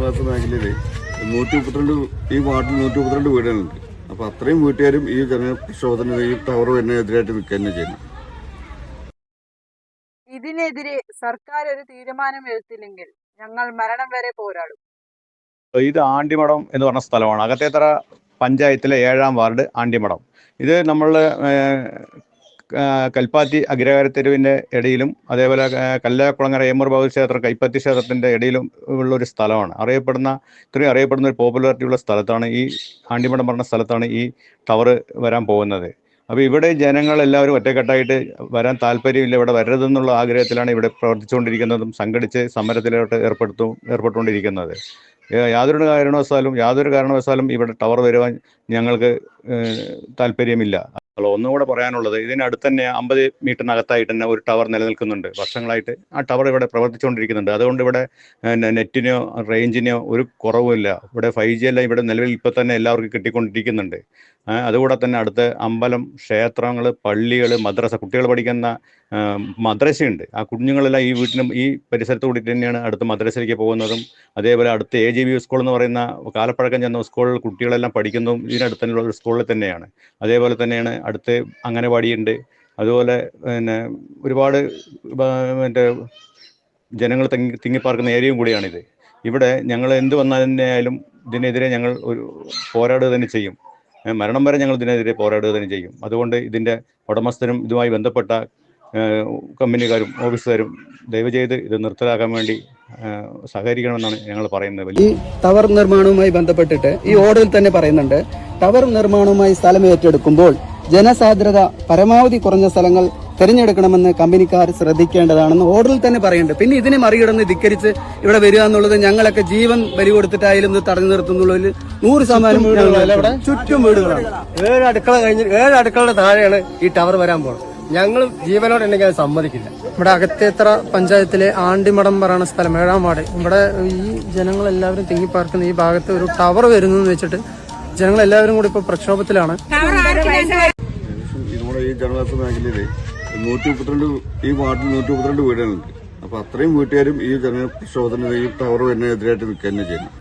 ജനവാസ മേഖലയിൽ 132 ഈ വാർഡിൽ 132 വീടുകളുണ്ട്. അപ്പൊ അത്രയും വീട്ടുകാരും ഈ ജനപ്രക്ഷോഭത്തിന് ഈ ടവർ എതിരായിട്ട് നിൽക്കുക തന്നെ ചെയ്യുന്നു. ഇതിനെതിരെ സർക്കാർ ഒരു തീരുമാനം എടുത്തില്ലെങ്കിൽ ഞങ്ങൾ മരണം വരെ പോരാടും. ഇത് ആണ്ടിമഠം എന്ന് പറഞ്ഞ സ്ഥലമാണ്. അകത്തേത്തറ പഞ്ചായത്തിലെ 7-ാം വാർഡ് ആണ്ടിമഠം. ഇത് നമ്മൾ കൽപ്പാത്തി അഗ്രഹാരത്തെരുവിൻ്റെ ഇടയിലും അതേപോലെ കല്ലാക്കുളങ്ങര ഏമൂർ ബാബു ക്ഷേത്രം കൈപ്പത്തി ക്ഷേത്രത്തിൻ്റെ ഇടയിലും ഉള്ളൊരു സ്ഥലമാണ്. ഇത്രയും അറിയപ്പെടുന്ന ഒരു പോപ്പുലാരിറ്റിയുള്ള സ്ഥലത്താണ് ഈ ആണ്ടിമഠം പറഞ്ഞ സ്ഥലത്താണ് ഈ ടവർ വരാൻ പോകുന്നത്. അപ്പോൾ ഇവിടെ ജനങ്ങളെല്ലാവരും ഒറ്റക്കെട്ടായിട്ട് വരാൻ താല്പര്യമില്ല, ഇവിടെ വരരുതെന്നുള്ള ആഗ്രഹത്തിലാണ് ഇവിടെ പ്രവർത്തിച്ചുകൊണ്ടിരിക്കുന്നതും സംഘടിച്ച് സമരത്തിലോട്ട് ഏർപ്പെട്ടുകൊണ്ടിരിക്കുന്നത്. യാതൊരു കാരണവശാലും ഇവിടെ ടവർ വരുവാൻ ഞങ്ങൾക്ക് താല്പര്യമില്ല. ഒന്നുകൂടെ പറയാനുള്ളത്, ഇതിനടുത്ത് തന്നെ 50 മീറ്ററിനകത്തായിട്ട് തന്നെ ഒരു ടവർ നിലനിൽക്കുന്നുണ്ട്. വർഷങ്ങളായിട്ട് ആ ടവർ ഇവിടെ പ്രവർത്തിച്ചുകൊണ്ടിരിക്കുന്നുണ്ട്. അതുകൊണ്ട് ഇവിടെ നെറ്റിനോ റേഞ്ചിനോ ഒരു കുറവുമില്ല. ഇവിടെ 5G എല്ലാം ഇവിടെ നിലവിൽ ഇപ്പോൾ തന്നെ എല്ലാവർക്കും കിട്ടിക്കൊണ്ടിരിക്കുന്നുണ്ട്. അതുകൂടെ തന്നെ അടുത്ത് അമ്പലം, ക്ഷേത്രങ്ങൾ, പള്ളികൾ, മദ്രസ, കുട്ടികൾ പഠിക്കുന്ന മദ്രസയുണ്ട്. ആ കുഞ്ഞുങ്ങളെല്ലാം ഈ വീട്ടിനും ഈ പരിസരത്ത് കൂടിയിട്ട് തന്നെയാണ് അടുത്ത് മദ്രസയിലേക്ക് പോകുന്നതും. അതേപോലെ അടുത്ത് AGB സ്കൂൾ എന്ന് പറയുന്ന കാലപ്പഴക്കം ചെന്ന സ്കൂളിൽ കുട്ടികളെല്ലാം പഠിക്കുന്നതും ഇതിനടുത്ത് തന്നെയുള്ള ഒരു സ്കൂളിൽ തന്നെയാണ്. അതേപോലെ തന്നെയാണ് അടുത്ത് അംഗനവാടിയുണ്ട്. അതുപോലെ പിന്നെ ഒരുപാട് ജനങ്ങൾ തിങ്ങിപ്പാർക്കുന്ന ഏരിയയും കൂടിയാണിത്. ഇവിടെ ഞങ്ങൾ എന്ത് വന്നാലും ഇതിനെതിരെ ഞങ്ങൾ ഒരു പോരാടുക തന്നെ ചെയ്യും. മരണം വരെ ഞങ്ങൾ ഇതിനെതിരെ പോരാടുക തന്നെ ചെയ്യും. അതുകൊണ്ട് ഇതിൻ്റെ ഉടമസ്ഥരും ഇതുമായി ബന്ധപ്പെട്ട കമ്പനിക്കാരും ഓഫീസുകാരും ദയവ് ചെയ്ത് ഇത് നിർത്തലാക്കാൻ വേണ്ടി സഹകരിക്കണമെന്നാണ് ഞങ്ങൾ പറയുന്നത്. ഈ ടവർ നിർമ്മാണവുമായി ബന്ധപ്പെട്ടിട്ട് ഈ ഓർഡറിൽ തന്നെ പറയുന്നുണ്ട്, ടവർ നിർമ്മാണവുമായി സ്ഥലം ഏറ്റെടുക്കുമ്പോൾ ജനസാന്ദ്രത പരമാവധി കുറഞ്ഞ സ്ഥലങ്ങൾ തിരഞ്ഞെടുക്കണമെന്ന് കമ്പനിക്കാർ ശ്രദ്ധിക്കേണ്ടതാണെന്ന് ഓർഡറിൽ തന്നെ പറയുന്നുണ്ട്. പിന്നെ ഇതിനെ മറികടന്ന് ധിക്കരിച്ച് ഇവിടെ വരിക എന്നുള്ളത് ഞങ്ങളൊക്കെ ജീവൻ ബലി കൊടുത്തിട്ടായാലും ഇത് തടഞ്ഞു നിർത്തുന്നുള്ളതിൽ 100% വീടുകളല്ല. ഇവിടെ ചുറ്റും വീടുകളാണ്. 7 അടുക്കളയുടെ താഴെയാണ് ഈ ടവർ വരാൻ പോകുന്നത്. ഞങ്ങൾ ജീവനോടെ ഉണ്ടെങ്കിൽ അത് സമ്മതിക്കില്ല. ഇവിടെ അകത്തേത്തറ പഞ്ചായത്തിലെ ആണ്ടിമഠം പറയുന്ന സ്ഥലം 7-ാം വാർഡ്. ഇവിടെ ഈ ജനങ്ങളെല്ലാവരും തിങ്ങിപ്പാർക്കുന്ന ഈ ഭാഗത്ത് ഒരു ടവർ വരുന്നു എന്ന് വെച്ചിട്ട് ജനങ്ങളെല്ലാവരും കൂടി ഇപ്പോൾ പ്രക്ഷോഭത്തിലാണ്. നമ്മുടെ ഈ ജനവാസ മേഖലയിൽ 132 ഈ വാർഡിൽ 132 വീടുകളുണ്ട്. അപ്പൊ അത്രയും വീട്ടുകാരും ഈ ജനപ്രക്ഷോഭത്തിന് ഈ ടവർ എതിരായിട്ട് നിൽക്കുക തന്നെ ചെയ്യുന്നു.